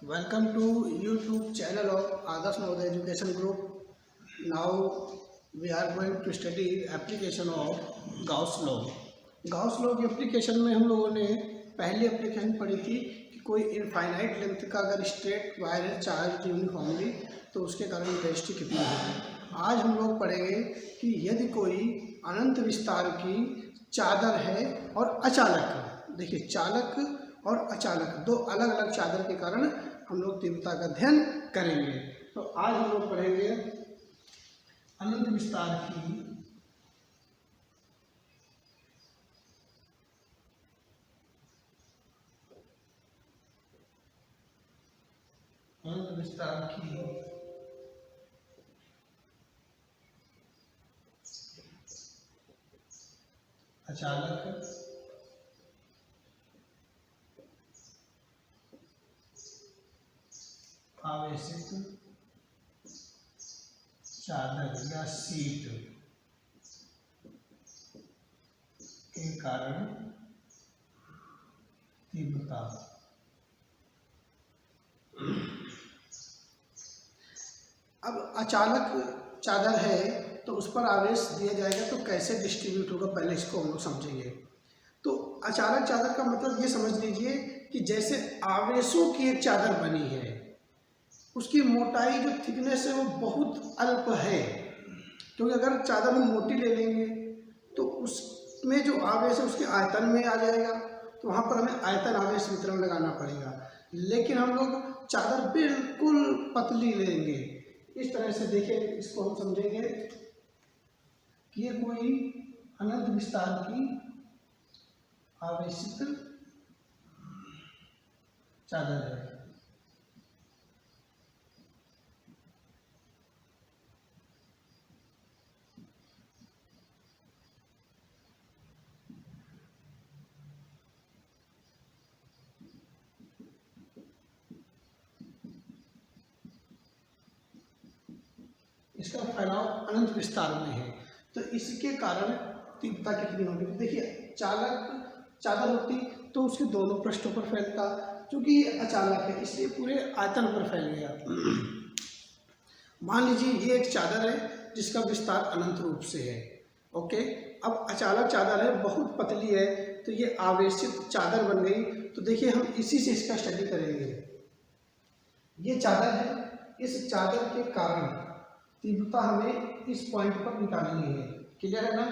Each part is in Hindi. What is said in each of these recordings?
Welcome to YouTube channel of Adarsh Navodaya Education Group. Now we are going to study application of Gauss law. Gauss law की एप्लीकेशन में हम लोगों ने पहली एप्लीकेशन पढ़ी थी कि कोई इनफाइनाइट लेंथ का अगर स्ट्रेट वायर है चार्ज यूनिफॉर्मली तो उसके कारण इंटेंसिटी कितनी होगी। आज हम लोग पढ़ेंगे कि यदि कोई अनंत विस्तार की चादर है और अचालक, देखिए चालक और अचालक दो अलग अलग चादर के कारण हम लोग तीव्रता का अध्ययन करेंगे। तो आज हम लोग पढ़ेंगे अनंत विस्तार की अचालक आवेशित चादर या सीट के कारण तीव्रता। अब अचालक चादर है तो उस पर आवेश दिया जाएगा तो कैसे डिस्ट्रीब्यूट होगा, पहले इसको हम लोग समझेंगे। तो अचालक चादर का मतलब ये समझ लीजिए कि जैसे आवेशों की एक चादर बनी है, उसकी मोटाई जो थिकनेस है वो बहुत अल्प है, क्योंकि अगर चादर हम मोटी ले लेंगे तो उसमें जो आवेश है उसके आयतन में आ जाएगा, तो वहाँ पर हमें आयतन आवेश वितरण लगाना पड़ेगा। लेकिन हम लोग चादर बिल्कुल पतली लेंगे, इस तरह से देखिए इसको हम समझेंगे कि ये कोई अनंत विस्तार की आवेशित चादर है। इसका फैलाव अनंत विस्तार में है, तो इसके कारण तीव्रता कितनी होगी। तो देखिए चादर होती तो उसके दोनों पृष्ठों पर फैलता, क्योंकि ये अचालक है इसलिए पूरे आयतन पर फैल गया। मान लीजिए ये एक चादर है जिसका विस्तार अनंत रूप से है। ओके, अब अचालक चादर है, बहुत पतली है, तो ये आवेशित चादर बन गई। तो देखिए हम इसी से इसका स्टडी करेंगे। ये चादर है, इस चादर के कारण तीव्रता हमें इस पॉइंट पर निकालनी है। क्लियर है ना।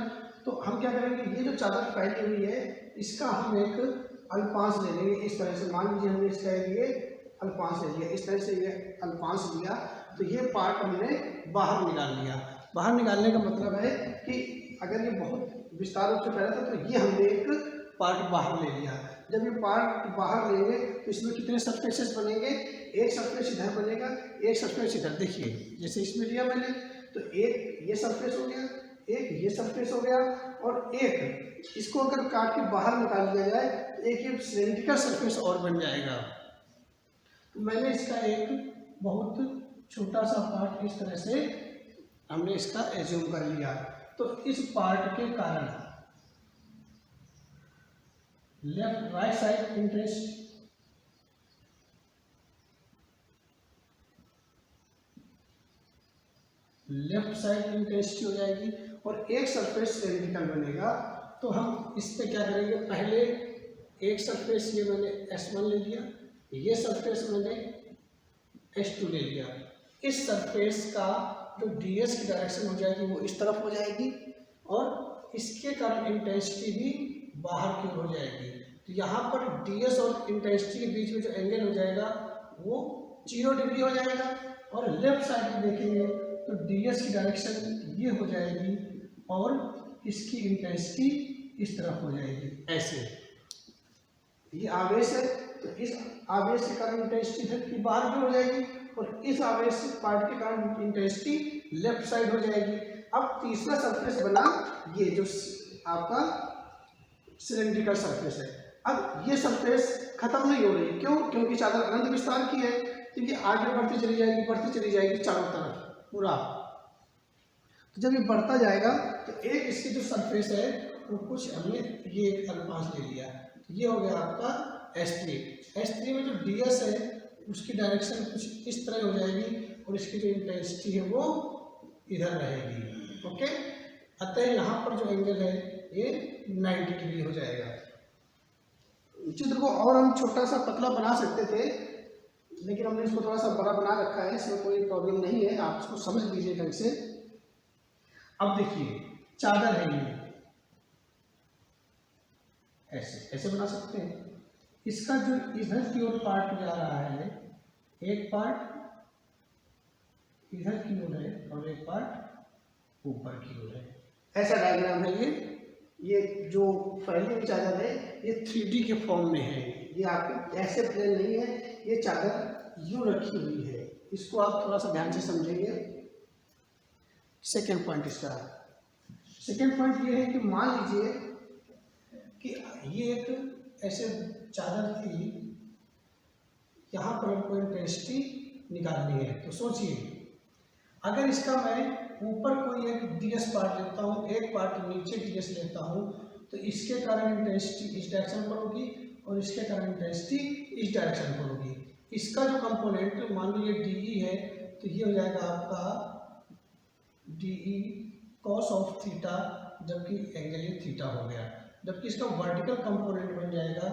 तो हम क्या करेंगे, ये जो चादर फैली हुई है इसका हम एक अल्पांश ले लेंगे। इस तरह से मान लीजिए हमने इसका ये अल्पांश ले लिया, इस तरह से ये अल्पांश लिया, तो ये पार्ट हमने बाहर निकाल लिया। बाहर निकालने का मतलब है कि अगर ये बहुत विस्तार रूप से फैला था तो ये हमने एक पार्ट बाहर ले लिया। जब ये पार्ट बाहर लेंगे तो इसमें कितने सरफेसेस बनेंगे, एक सरफेस इधर बनेगा, एक सरफेस इधर। देखिए जैसे इसमें लिया मैंने, तो एक ये सरफेस हो गया, एक ये सरफेस हो गया, और एक इसको अगर काट के बाहर निकाल दिया जाए तो एक ये सिलेंड्रिकल सरफेस और बन जाएगा। तो मैंने इसका एक बहुत छोटा सा पार्ट इस तरह से हमने इसका एज्यूम कर लिया। तो इस पार्ट के कारण left right side interest left side intensity हो जाएगी और एक सरफेस सिलेंड्रिकल बनेगा। तो हम इस पे क्या करेंगे, पहले एक सरफेस ये मैंने S1 ले लिया, ये सरफेस मैंने S2 ले लिया। इस सरफेस का जो ds की डायरेक्शन हो जाएगी वो इस तरफ हो जाएगी और इसके कारण इंटेंसिटी भी बाहर की ओर हो जाएगी। तो यहाँ पर ds और इंटेंसिटी के बीच में जो एंगल हो जाएगा वो 0 डिग्री हो जाएगा। और लेफ्ट साइड में देखेंगे तो ds की डायरेक्शन ये हो जाएगी और इसकी इंटेंसिटी इस तरफ हो जाएगी। ऐसे ये आवेश है, तो इस आवेश के कारण इंटेंसिटी इधर की बाहर भी हो जाएगी और इस आवेश पार्ट के कारण इंटेंसिटी लेफ्ट साइड हो जाएगी। अब तीसरा सरफेस बना ये जो आपका सिलेंड्रिकल सरफेस है। अब ये सरफेस खत्म नहीं हो रही, क्यों? क्योंकि चादर अनंत विस्तार की है, तो ये आगे बढ़ती चली जाएगी चारों तरफ पूरा। तो जब ये बढ़ता जाएगा तो एक इसकी जो सरफेस है वो कुछ हमने ये एक अल्पांश ले लिया, तो ये हो गया आपका S3 में जो ds है उसकी डायरेक्शन कुछ इस तरह हो जाएगी और इसकी जो इंटेंसिटी है वो इधर रहेगी। ओके, अतः यहाँ पर जो एंगल है ये 90 डिग्री हो जाएगा। चित्र को और हम छोटा सा पतला बना सकते थे, लेकिन हमने इसको थोड़ा सा बड़ा बना रखा है, इसमें कोई प्रॉब्लम नहीं है, आप इसको समझ लीजिए ढंग से। अब देखिए चादर है ये, ऐसे ऐसे बना सकते हैं। इसका जो इधर की ओर पार्ट जा रहा है, एक पार्ट इधर की ओर है और एक पार्ट ऊपर की ओर है, ऐसा डायग्राम है ये जो फैली हुई चादर है ये 3D के फॉर्म में है, ये आपके ऐसे प्लेन नहीं है, ये चादर यूं रखी हुई है। इसको आप थोड़ा सा ध्यान से समझेंगे। सेकेंड पॉइंट इसका, सेकेंड पॉइंट ये है कि मान लीजिए कि ये एक ऐसे चादर थी, यहाँ पर हमको इंटेंसिटी निकालनी है। तो सोचिए अगर इसका मैं ऊपर कोई एक ds पार्ट लेता हूँ, एक पार्ट नीचे ds लेता हूँ, तो इसके कारण इंटेंसिटी इस डायरेक्शन पर होगी और इसके कारण इंटेंसिटी इस डायरेक्शन पर होगी। इसका जो कंपोनेंट मान लीजिए DE है, तो ये हो जाएगा आपका DE cos ऑफ थीटा, जबकि एंगल ये थीटा हो गया। जबकि इसका वर्टिकल कंपोनेंट बन जाएगा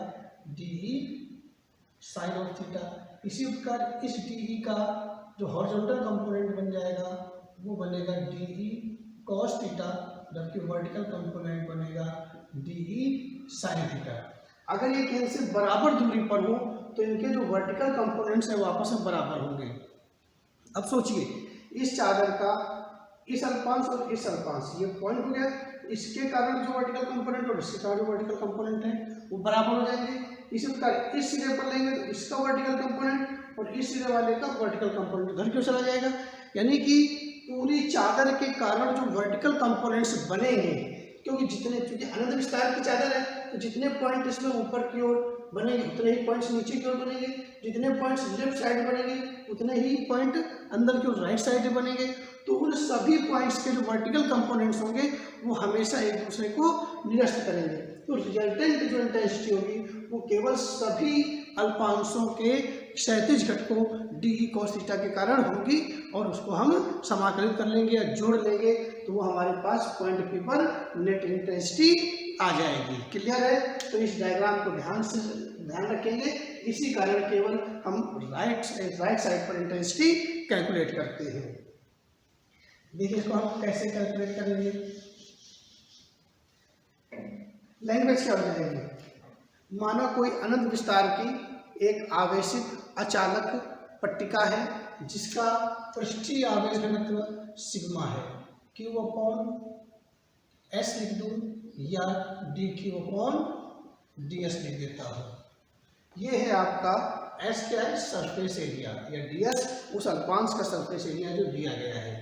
DE साइन ऑफ थीटा। इसी प्रकार इस DE का जो हॉरिजॉन्टल कंपोनेंट बन जाएगा वो बनेगा DE cos थीटा, जबकि वर्टिकल कंपोनेंट बनेगा DE साइन थीटा। अगर ये कहीं से बराबर दूरी पर हो तो इनके जो वर्टिकल कंपोनेंट्स है वो आपस में बराबर होंगे। अब सोचिए इस चादर का इस अल्पांश और इस अल्पांश ये पॉइंट हो गया, इसके कारण जो वर्टिकल कंपोनेंट और इसके कारण जो वर्टिकल कंपोनेंट है वो बराबर हो जाएंगे। इसी प्रकार इस सिरे पर लेंगे तो इसका वर्टिकल कंपोनेंट और इस सिरे वाले का वर्टिकल कंपोनेंट उधर क्यों चला जाएगा, यानी कि पूरी चादर के कारण जो वर्टिकल कंपोनेंट्स बनेंगे, क्योंकि अनंत विस्तार की चादर है तो जितने पॉइंट इसमें ऊपर की ओर बनेंगे उतने ही पॉइंट्स नीचे की ओर बनेंगे, जितने पॉइंट्स लेफ्ट साइड बनेंगे उतने ही पॉइंट अंदर की ओर राइट साइड बनेंगे। तो उन सभी पॉइंट्स के जो वर्टिकल कंपोनेंट्स होंगे वो हमेशा एक दूसरे को निरस्त करेंगे। तो रिजल्टेंट जो इंटेंसिटी होगी वो केवल सभी अल्पांशों के क्षैतिज घटकों DE cos थीटा के कारण होगी और उसको हम समाकलित कर लेंगे या जोड़ लेंगे तो वो हमारे पास पॉइंट P पर नेट इंटेंसिटी आ जाएगी। क्लियर है? तो इस डायग्राम को ध्यान रखेंगे, इसी कारण केवल हम राइट साइड पर इंटेंसिटी कैलकुलेट करते हैं। देखिए इसको हम कैसे कैलकुलेट करेंगे। लैंग्वेज क्या हो जाएगी, मानो कोई अनंत विस्तार की एक आवेशित अचालक पट्टिका है जिसका पृष्ठीय आवेश घनत्व सिग्मा है, Q/S लिख दूं या dQ/ds लिख देता हूँ। ये है आपका S क्या है, सरफेस एरिया, या ds उस अल्पांश का सरफेस एरिया जो दिया गया है।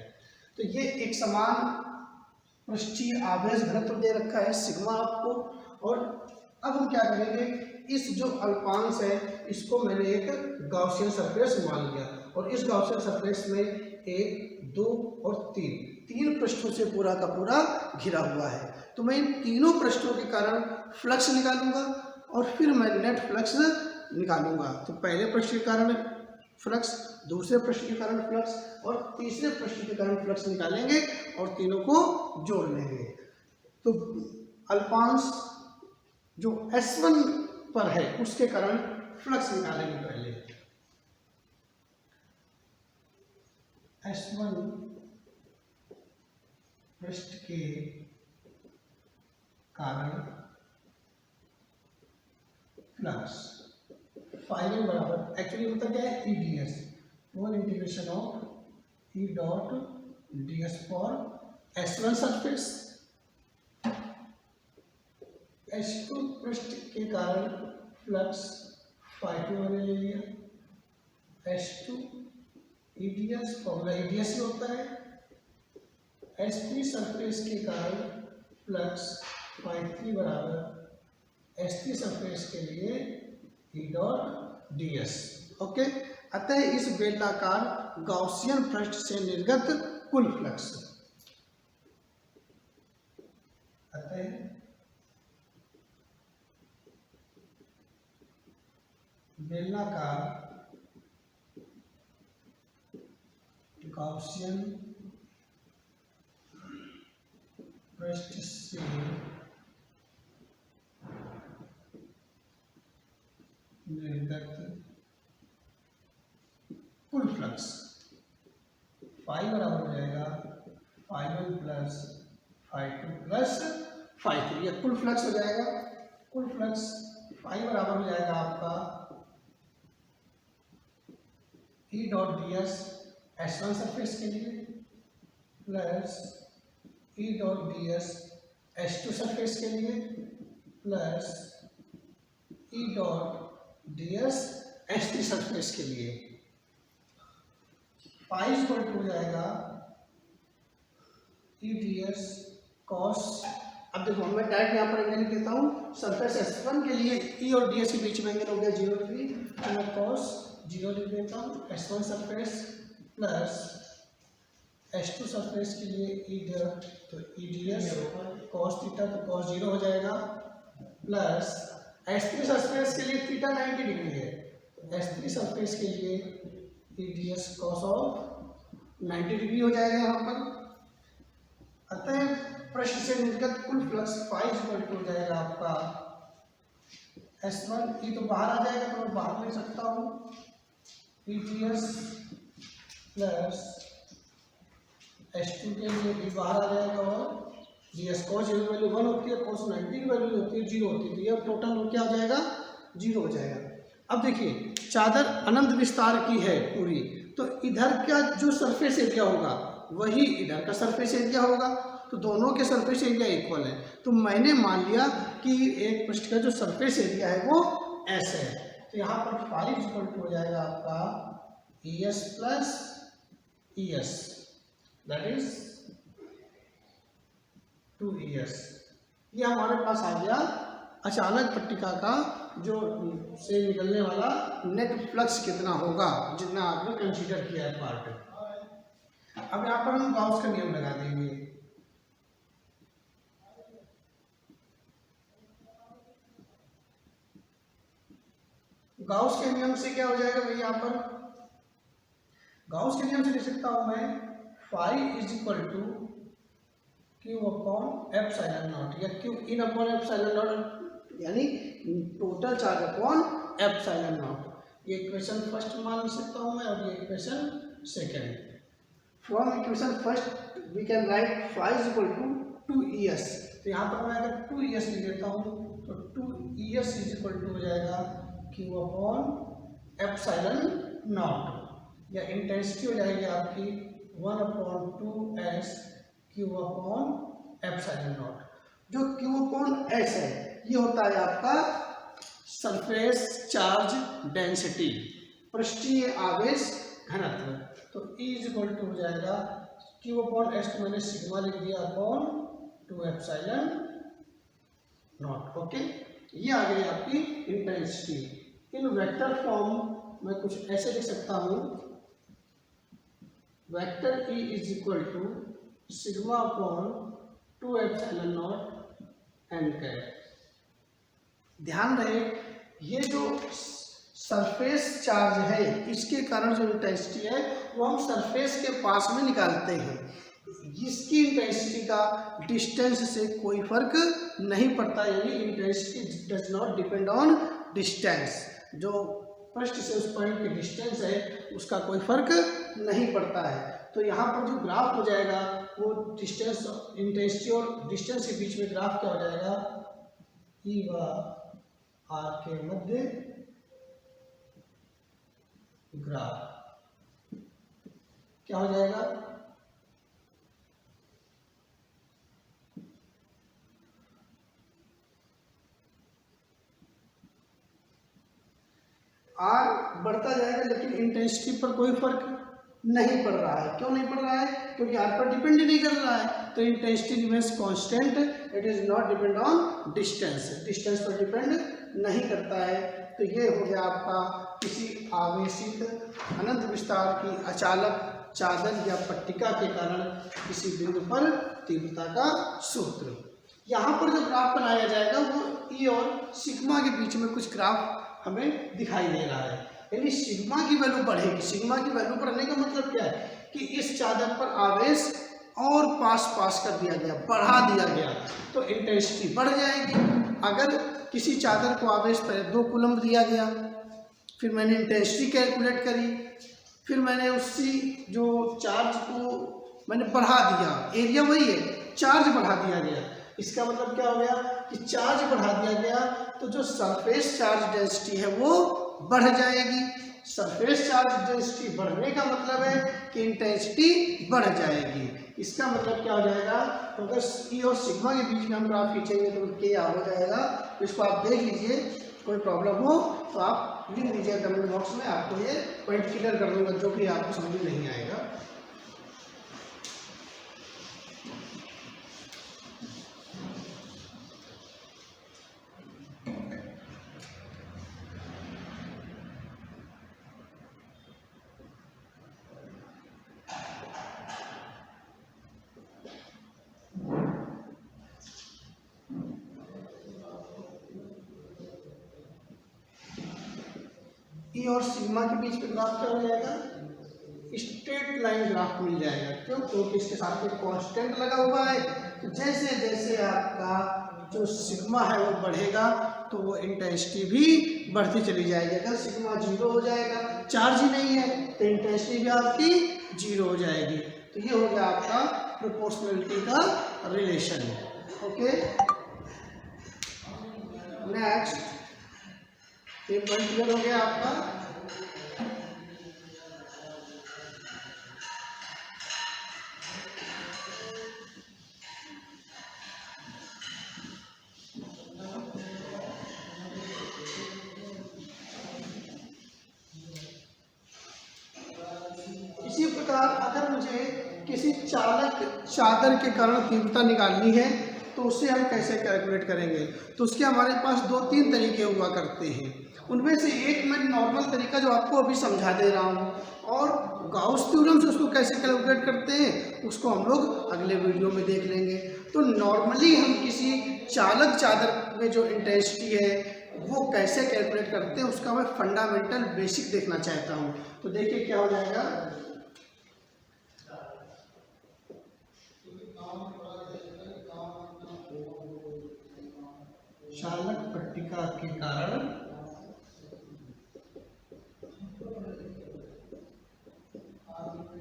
तो ये एक समान पृष्ठीय आवेश घनत्व दे रखा है सिग्मा आपको। और अब हम क्या करेंगे, इस जो अल्पांश है इसको मैंने एक गॉसियन सरफेस मान लिया और इस गॉसियन सरफेस में 1, 2 और 3 पृष्ठों से पूरा का पूरा घिरा हुआ है। तो मैं इन तीनों पृष्ठों के कारण फ्लक्स निकालूंगा और फिर मैं नेट फ्लक्स निकालूंगा। तो पहले पृष्ठ के कारण फ्लक्स, दूसरे पृष्ठ के कारण फ्लक्स और तीसरे पृष्ठ के कारण फ्लक्स निकालेंगे और तीनों को जोड़ लेंगे। तो अल्पांश जो S1 पर है उसके कारण फ्लक्स निकालेंगे। पहले S1 पृष्ठ के कारण फ्लक्स फाइनल बराबर एक्चुअली होता क्या है EDS, 1 integration of E dot ds for S1 surface. S2 पृष्ठ के कारण फ्लक्स phi2 मैंने ले लिया, S2 EDS फॉर्मूला EDS ही होता है। S3 सरफेस के कारण फ्लक्स phi3 बराबर S3 सरफेस के लिए E डॉट ds। ओके, अतः इस बेलनाकार गॉसियन पृष्ठ से निर्गत कुल फ्लक्स, अतः बेलनाकार गाउसियन पृष्ठ से निर्गत कुल फ्लक्स फाई बराबर हो जाएगा phi 1 plus phi 2 plus phi 3। यह कुल फ्लक्स हो जाएगा। कुल फ्लक्स फाई बराबर हो जाएगा आपका E dot D S S1 surface के लिए plus E dot D S S2 surface के लिए plus E dot D S S3 surface के लिए। फाई इक्वल टू हो जाएगा ई डी एस कॉस। अब देखो मैं डायरेक्ट यहाँ पर एंगल लिख देता हूँ। सरफेस S1 के लिए ई और डी एस के बीच में एंगल हो गया 0 डिग्री, तो मैं कॉस 0 लिख देता हूँ। S1 surface plus S2 surface के लिए तो E D S cos theta, तो कॉस 0 हो जाएगा, प्लस S3 सरफेस के लिए थीटा 90 डिग्री है, S3 सरफेस के लिए E D S cos of 90 degree हो जाएगा यहाँ पर। अतः पृष्ठ से निर्गत कुल फ्लक्स फाई इक्वल टू हो जाएगा आपका S1, ये तो बाहर आ जाएगा तो मैं बाहर ले सकता हूँ, E D S plus S2 के लिए भी बाहर आ जाएगा और डी एस कॉस 0 की वैल्यू 1 होती है, कॉस 90 की वैल्यू होती है 0 होती है, तो यह टोटल क्या हो जाएगा 0 हो जाएगा। अब देखिए चादर अनंत विस्तार की है पूरी, तो इधर का जो सरफेस एरिया होगा वही इधर का सरफेस एरिया होगा, तो दोनों के सरफेस एरिया इक्वल है। तो मैंने मान लिया कि एक पृष्ठ का जो सरफेस एरिया है वो S है, तो यहाँ पर फाई इक्वल टू हो जाएगा आपका E S plus E S, that is 2ES। ये हमारे पास आ गया अचालक पट्टिका का जो से निकलने वाला नेट फ्लक्स कितना होगा, जितना आपने कंसीडर किया है पार्ट। अब यहाँ पर हम गाउस का नियम लगा देंगे। गाउस के नियम से क्या हो जाएगा भाई, यहाँ पर गाउस के नियम से लिख सकता हूं मैं phi is equal to Q upon epsilon not, या Q in upon epsilon not, यानी total charge upon epsilon not. ये इक्वेशन फर्स्ट मान सकता हूं मैं और ये equation second. From equation first we can write phi is equal to 2ES, तो यहाँ पर मैं अगर 2ES लिख देता हूँ तो 2ES इज इक्वल टू हो जाएगा क्यू अपॉन एप्सिलॉन नॉट, या इंटेंसिटी हो जाएगी आपकी 1/2S Q upon epsilon not. जो क्यू अपॉन एस है ये होता है आपका सरफेस चार्ज डेंसिटी, पृष्ठीय आवेश घनत्व। तो E इज इक्वल टू हो जाएगा क्यू अपॉन एस को मैंने सिग्मा लिख दिया अपॉन 2 एप्सिलॉन नॉट। ओके, ये आ गई आपकी इंटेंसिटी। इन वेक्टर फॉर्म में कुछ ऐसे लिख सकता हूँ, vector E is equal to sigma upon 2 epsilon naught n cap. ध्यान रहे ये जो सरफेस चार्ज है इसके कारण जो इंटेंसिटी है वो हम सरफेस के पास में निकालते हैं। इसकी इंटेंसिटी का डिस्टेंस से कोई फर्क नहीं पड़ता, यानी intensity does not depend on distance. जो पृष्ठ से उस पॉइंट की डिस्टेंस है उसका कोई फर्क नहीं पड़ता है। तो यहाँ पर जो ग्राफ हो जाएगा वो डिस्टेंस, इंटेंसिटी और डिस्टेंस के बीच में ग्राफ क्या हो जाएगा, ई व आर के मध्य ग्राफ क्या हो जाएगा, आर बढ़ता जाएगा लेकिन इंटेंसिटी पर कोई फर्क नहीं पड़ रहा है। क्यों नहीं पड़ रहा है, क्योंकि आर पर डिपेंड नहीं कर रहा है, तो intensity remains constant, it is not depend on distance, distance पर डिपेंड नहीं करता है। तो ये हो गया आपका किसी आवेशित अनंत विस्तार की अचालक चादर या पट्टिका के कारण किसी बिंदु पर तीव्रता का सूत्र। यहाँ पर जो ग्राफ बनाया जाएगा वो ई और सिग्मा के बीच में कुछ ग्राफ हमें दिखाई दे रहा है, यानी सिग्मा की वैल्यू बढ़ेगी। सिग्मा की वैल्यू बढ़ने का मतलब क्या है, कि इस चादर पर आवेश और पास कर दिया गया, बढ़ा दिया गया, तो इंटेंसिटी बढ़ जाएगी। अगर किसी चादर को आवेश पर 2 कूलम्ब दिया गया, फिर मैंने इंटेंसिटी कैलकुलेट करी, फिर मैंने उसी जो चार्ज को मैंने बढ़ा दिया, एरिया वही है, चार्ज बढ़ा दिया गया। इसका मतलब क्या हो गया कि चार्ज बढ़ा दिया गया तो जो सरफेस चार्ज डेंसिटी है वो बढ़ जाएगी। सरफेस चार्ज डेंसिटी बढ़ने का मतलब है कि इंटेंसिटी बढ़ जाएगी। इसका मतलब क्या हो जाएगा, तो अगर ई और सिग्मा के बीच में हम ग्राफ खींचेंगे तो के हो जाएगा। इसको आप देख लीजिए, कोई प्रॉब्लम हो तो आप लिख लीजिए कमेंट बॉक्स में, आपको ये पॉइंट क्लियर कर दूंगा जो भी आपको समझ में नहीं आएगा। ई और सिग्मा के बीच में ग्राफ क्या हो जाएगा, स्ट्रेट लाइन ग्राफ मिल जाएगा। क्यों? क्योंकि इसके साथ में कांस्टेंट लगा हुआ है। तो जैसे जैसे आपका जो सिग्मा है वो बढ़ेगा तो वो इंटेंसिटी भी बढ़ती चली जाएगी। अगर सिग्मा 0 हो जाएगा, चार्ज ही नहीं है, तो इंटेंसिटी भी आपकी 0 हो जाएगी। तो ये हो गया आपका प्रोपोर्शनलिटी का रिलेशन। ओके, नेक्स्ट ये पॉइंट क्लियर हो गया आपका। इसी प्रकार अगर मुझे किसी चालक चादर के कारण तीव्रता निकालनी है तो उसे हम कैसे कैलकुलेट करेंगे, तो उसके हमारे पास 2-3 तरीके हुआ करते हैं। उनमें से एक मैं नॉर्मल तरीका जो आपको अभी समझा दे रहा हूँ, और गाउस थ्योरम से उसको कैसे कैलकुलेट करते हैं उसको हम लोग अगले वीडियो में देख लेंगे। तो नॉर्मली हम किसी चालक चादर में जो इंटेंसिटी है वो कैसे कैलकुलेट करते हैं उसका मैं फंडामेंटल बेसिक देखना चाहता हूँ। तो देखिए क्या हो जाएगा, चालक पट्टिका के कारण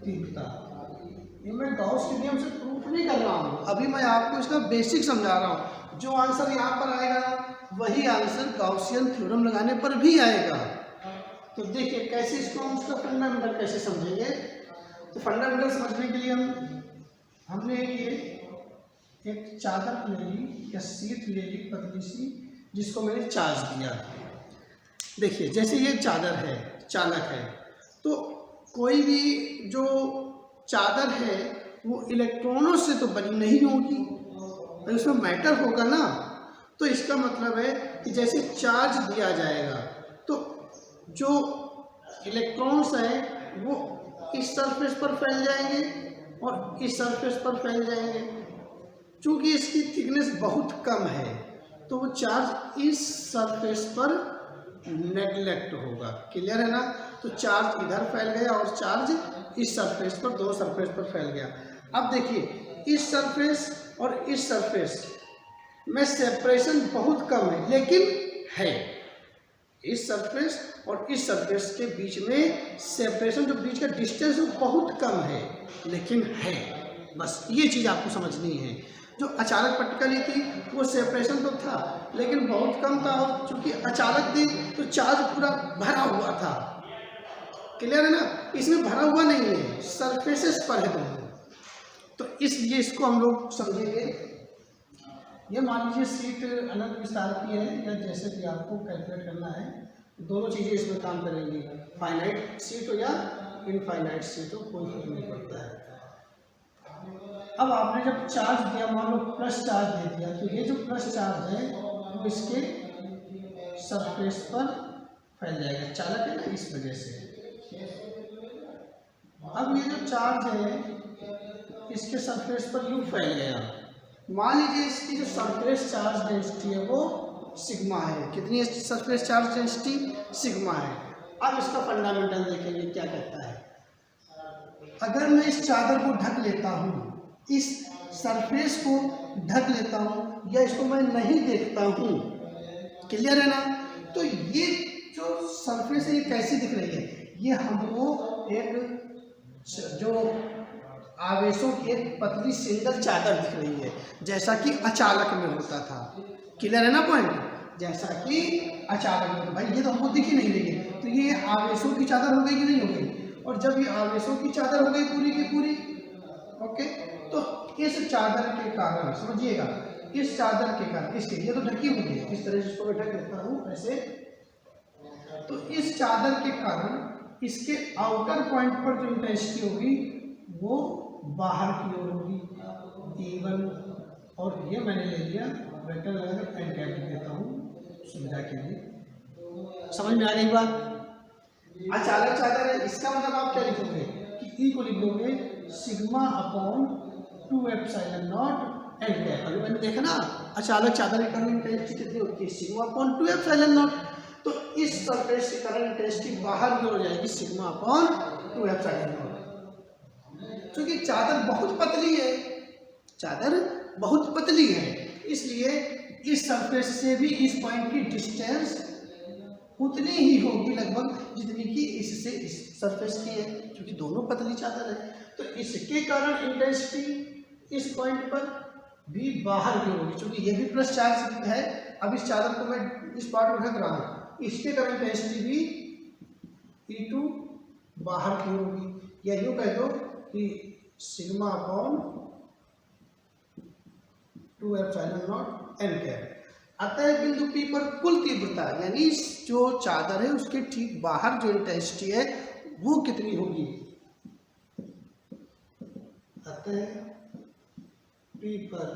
तीव्रता, ये मैं गाउस के नियम से प्रूफ नहीं कर रहा हूँ, अभी मैं आपको इसका बेसिक समझा रहा हूँ। जो आंसर यहाँ पर आएगा वही आंसर गाउसियन थ्योरम लगाने पर भी आएगा। तो देखिए कैसे इसको हम उसका फंडामेंटल कैसे समझेंगे। तो फंडामेंटल समझने के लिए हमने एक चादर ले ली या शीट ले ली पतली सी, जिसको मैंने चार्ज दिया। देखिए जैसे ये चादर है, चालक है, तो कोई भी जो चादर है वो इलेक्ट्रॉनों से तो बनी नहीं होगी, उसमें मैटर होगा ना। तो इसका मतलब है कि जैसे चार्ज दिया जाएगा तो जो इलेक्ट्रॉन्स हैं वो इस सरफेस पर फैल जाएंगे और इस सरफेस पर फैल जाएंगे। चूँकि इसकी थिकनेस बहुत कम है तो वो चार्ज इस सरफेस पर नेगलेक्ट होगा। क्लियर है ना? तो चार्ज इधर फैल गया और चार्ज इस सरफेस पर, 2 सरफेस पर फैल गया। अब देखिए इस सरफेस और इस सरफेस में सेपरेशन बहुत कम है, लेकिन है। इस सरफेस और इस सरफेस के बीच में सेपरेशन, जो बीच का डिस्टेंस, वो बहुत कम है, लेकिन है। बस ये चीज़ आपको समझनी है। जो अचालक पट्टिका ली थी वो सेपरेशन तो था लेकिन बहुत कम था, और चूँकि अचालक थी तो चार्ज पूरा भरा हुआ था। क्लियर है ना? इसमें भरा हुआ नहीं है, सरफेसेस पर है दोनों। तो इसलिए इसको हम लोग समझेंगे। ये मान लीजिए सीट अनंत विस्तार की है, या जैसे कि आपको कैलकुलेट करना है, दोनों चीज़ें इसमें काम करेंगी। फाइनाइट सीट हो या इनफाइनाइट सीट हो, कोई फर्क नहीं पड़ता है। अब आपने जब चार्ज दिया, मान लो प्लस चार्ज दे दिया, तो ये जो प्लस चार्ज है वो इसके सरफेस पर फैल जाएगा। चालक है ना, इस वजह से। अब ये जो चार्ज है इसके सरफेस पर यूँ फैल गया। मान लीजिए इसकी जो सरफेस चार्ज डेंसिटी है वो सिग्मा है। कितनी है सरफेस चार्ज डेंसिटी? सिग्मा है। अब इसका फंडामेंटल देखेंगे क्या कहता है। अगर मैं इस चादर को ढक लेता हूँ, इस सरफेस को ढक लेता हूँ या इसको मैं नहीं देखता हूँ, क्लियर है ना, तो ये जो सरफेस है ये कैसी दिख रही है, ये हमको एक जो आवेशों की एक पतली सिंगल चादर दिख रही है, जैसा कि अचालक में होता था। क्लियर है ना पॉइंट, जैसा कि अचालक में, तो भाई ये तो हमको दिख ही नहीं रही है, तो ये आवेशों की चादर हो गई कि नहीं हो गई, और जब ये आवेशों की चादर हो गई पूरी की पूरी, ओके, तो इस चादर के कारण समझिएगा, इस चादर के कारण इसके, ये तो ढकी हुई है, इस तरह से इसको मैं ढक देता हूँ ऐसे, तो इस चादर के कारण इसके आउटर पॉइंट पर जो इंटेंसिटी होगी वो बाहर की ओर होगी, E1, और ये मैंने ले लिया वेक्टर लगाकर एन कैप लिख देता हूँ सुविधा के लिए। समझ में आ गई बात? अचालक चादर है, इसका मतलब आप क्या लिखोगे कि ई को लिख दोगे sigma upon 2 epsilon naught n cap. अभी मैंने देखा ना अचालक चादर की करंट इंटेंसिटी कितनी होती है, सिग्मा अपॉन 2 एप्सिलॉन नॉट, तो इस सरफेस की करंट इंटेंसिटी बाहर की हो जाएगी सिग्मा अपॉन 2 एप्सिलॉन नॉट। क्योंकि चादर बहुत पतली है, चादर बहुत पतली है, इसलिए इस सरफेस से भी इस पॉइंट की डिस्टेंस उतनी ही होगी लगभग जितनी कि इससे इस सरफेस की है, क्योंकि दोनों पतली चादर है। तो इसके कारण इंटेंसिटी इस पॉइंट पर भी बाहर की होगी, क्योंकि ये भी प्लस चार्ज है। अब इस चादर को मैं इस पार्ट में ढक रहा हूँ, इसके कारण इंटेंसिटी भी E2 बाहर की होगी, या यूँ कह दो कि sigma upon 2 epsilon naught n cap. अतः बिंदु P पर कुल तीव्रता यानी जो चादर है उसके ठीक बाहर जो इंटेंसिटी है वो कितनी होगी, अतः P पर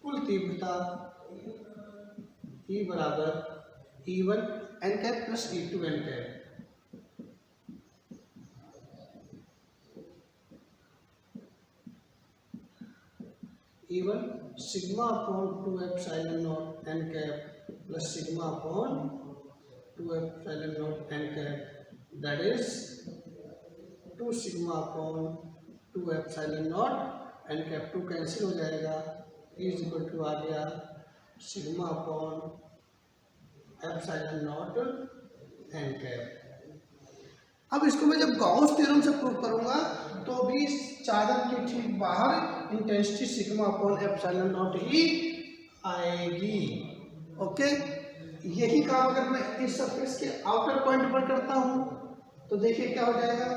कुल तीव्रता E बराबर E1 n cap plus E2 n cap. E1 sigma upon 2 epsilon naught n cap plus sigma upon 2 epsilon naught n cap, that is 2 sigma upon 2 epsilon naught n cap, 2 cancel हो जाएगा, इज इक्वल टू आ गया sigma upon epsilon naught n cap. अब इसको मैं जब गाउस थ्योरम से प्रूव करूंगा तो भी चादर के ठीक बाहर intensity sigma upon epsilon not ही आएगी। ओके, यही काम अगर मैं इस सरफेस के आउटर पॉइंट पर करता हूं तो देखिए क्या हो जाएगा,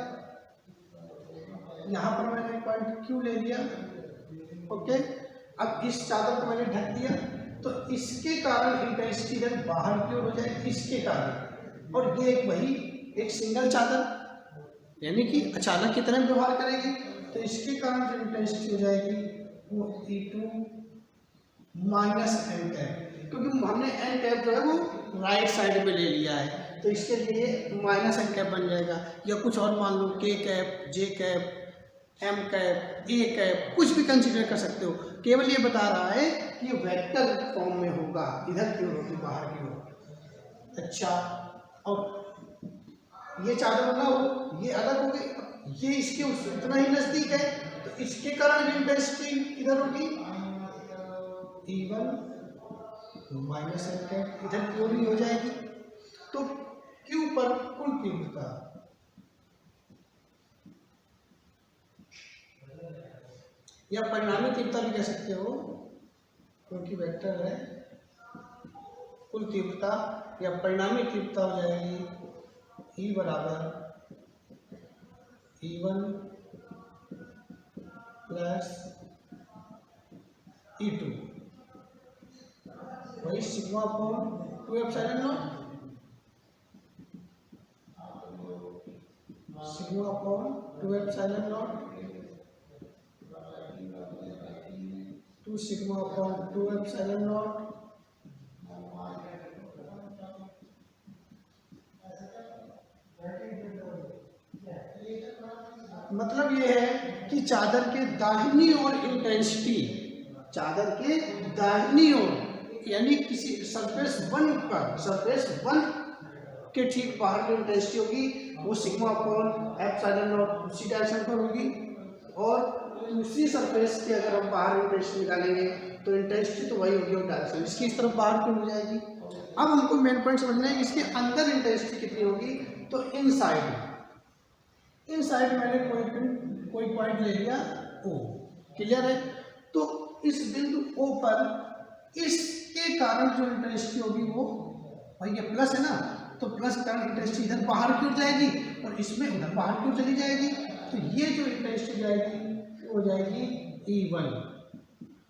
यहां पर मैंने पॉइंट Q ले लिया, ओके, अब इस चादर को मैंने ढक दिया तो इसके कारण इंटेंसिटी इधर बाहर की ओर हो जाएगी, इसके कारण, और ये वही एक सिंगल चादर यानी कि अचानक की तरह व्यवहार करेगी, तो इसके कारण जो इंटेंसिटी हो जाएगी वो E2 माइनस एन कैप, क्योंकि हमने एन कैप जो है वो राइट साइड में ले लिया है, तो इसके लिए माइनस एन कैप बन जाएगा, या कुछ और मान लो K cap, J cap, M cap, A cap, कुछ भी कंसीडर कर सकते हो। केवल ये बता रहा है कि ये वेक्टर फॉर्म में होगा, इधर की ओर होगी, बाहर की ओर। अच्छा, और ये चादर वाला हो, ये अलग हो गई, ये इसके उतना ही नजदीक है, तो इसके कारण भी इंटेंसिटी किधर होगी, E1 माइनस एन कैप, इधर पूरी हो जाएगी। तो Q पर कुल तीव्रता या परिणामी तीव्रता भी कह सकते हो, क्योंकि वेक्टर है, कुल तीव्रता या परिणामी तीव्रता हो जाएगी E बराबर E1 प्लस E2, वही sigma upon 2 epsilon not, sigma upon 2 epsilon not, 2 sigma upon 2 epsilon not, मतलब ये है कि चादर के दाहिनी ओर इंटेंसिटी, चादर के दाहिनी ओर यानी किसी सरफेस 1 पर, सरफेस 1 ओके, ठीक बाहर जो इंटेंसिटी होगी वो सिग्मा अपॉन एप्सिलॉन नॉट उसी डायरेक्शन पर होगी, और दूसरी सरफेस की अगर हम बाहर इंटेंसिटी निकालेंगे तो इंटेंसिटी तो वही होगी और डायरेक्शन इसकी इस तरफ बाहर क्यों हो जाएगी। अब हमको मेन पॉइंट समझना है इसके अंदर इंटेंसिटी कितनी होगी, तो इनसाइड मैंने कोई पॉइंट ले लिया ओ, क्लियर है। तो इस बिंदु ओ पर इसके कारण जो इंटेंसिटी होगी वो भाई ये प्लस है ना, तो प्लस कारण इंटेंसिटी इधर बाहर की ओर जाएगी और इसमें उधर बाहर की ओर चली जाएगी, तो ये जो इंटेंसिटी जाएगी वो जाएगी E1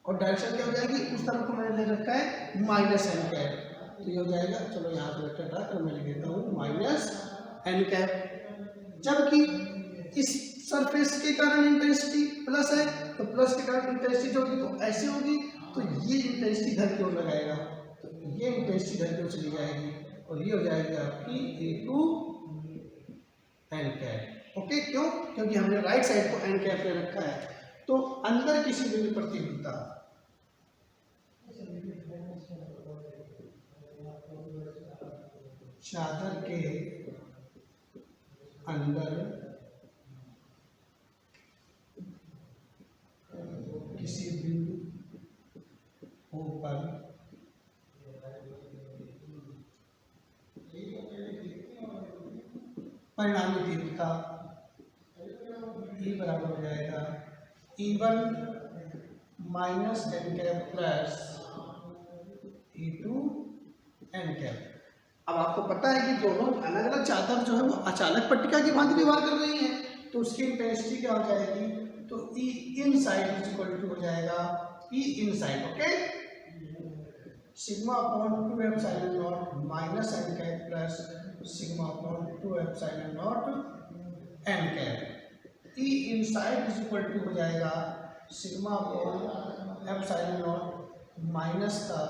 और डायरेक्शन क्या हो जाएगी, उस तरफ को मैंने ले रखा है माइनस एन कैप, तो ये हो जाएगा, चलो यहाँ पे वेक्टर हटा कर मैं लिख देता हूँ माइनस एन कैप। जबकि इस सरफेस के कारण इंटेंसिटी प्लस है, तो प्लस के कारण इंटेंसिटी जो होगी तो ऐसे होगी, तो ये इंटेंसिटी इधर की ओर लगाएगा, तो ये इंटेंसिटी इधर की ओर चली जाएगी और ये हो जाएगी आपकी A2 एन कैप। ओके, क्यों, क्योंकि हमने राइट साइड को एन कैप ले रखा है। तो अंदर किसी बिंदु पर तीव्रता चादर के अंदर किसी बिंदु O पर परिणामी तीव्रता E बराबर हो जाएगा E1 minus n cap plus E2 n cap. अब आपको पता है कि दोनों अलग अलग चादर जो है वो अचानक पट्टिका की भांति व्यवहार कर रही है, तो उसकी इंटेंसिटी क्या हो जाएगी, तो E inside is equal to हो जाएगा E inside. Okay, sigma upon 2 epsilon naught minus n cap plus sigma upon 2 epsilon naught n cap. E inside is equal to हो जाएगा sigma upon epsilon naught minus का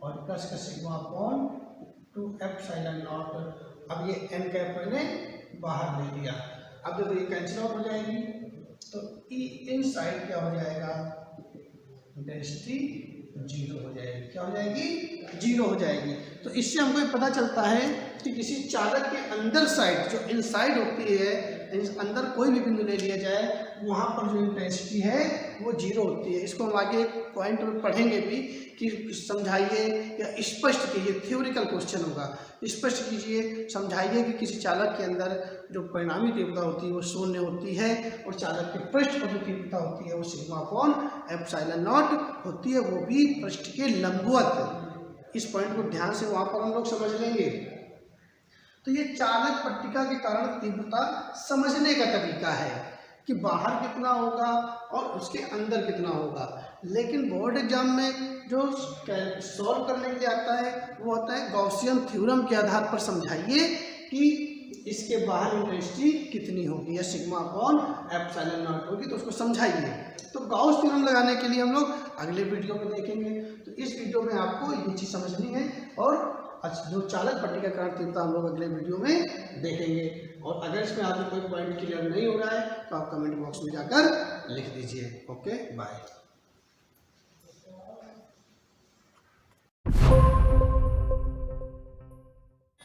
और प्लस का सिग्मा अपॉन 2 एप्सिलॉन नॉट। अब ये एन कैप मैंने बाहर ले लिया, अब जब ये कैंसिल आउट हो जाएगी तो E इनसाइड क्या हो जाएगा, इंटेंसिटी 0 हो जाएगी, क्या हो जाएगी, 0 हो जाएगी। तो इससे हमको ये पता चलता है कि किसी चालक के अंदर साइड जो इनसाइड होती है, अंदर कोई भी बिंदु ले लिया जाए वहाँ पर जो इंटेंसिटी है वो 0 होती है। इसको हम आगे पॉइंट में पढ़ेंगे भी कि समझाइए या स्पष्ट कीजिए, थ्योरिकल क्वेश्चन होगा, स्पष्ट कीजिए, समझाइए कि किसी चालक के अंदर जो परिणामी तीव्रता होती है वो शून्य होती है और चालक के पृष्ठ पर जो तीव्रता होती है वो सिग्मा अपॉन एप्सिलॉन नॉट होती है, वो भी पृष्ठ के लंबवत। इस पॉइंट को ध्यान से वहाँ पर हम लोग समझ लेंगे। तो ये चालक पट्टिका के कारण तीव्रता समझने का तरीका है कि बाहर कितना होगा और उसके अंदर कितना होगा। लेकिन बोर्ड एग्जाम में जो सॉल्व करने के लिए आता है वो होता है गॉसियन थ्योरम के आधार पर समझाइए कि इसके बाहर इंटेंसिटी कितनी होगी या सिग्मा अपॉन एप्सिलॉन नॉट होगी, तो उसको समझाइए। तो गॉस थ्योरम लगाने के लिए हम लोग अगले वीडियो में देखेंगे। तो इस वीडियो में आपको ये चीज़ समझनी है और जो चालक पट्टिका का कारण तीव्रता हम लोग अगले वीडियो में देखेंगे। और अगर इसमें आपको कोई पॉइंट क्लियर नहीं हो रहा है तो आप कमेंट बॉक्स में जाकर लिख दीजिए। Okay, bye.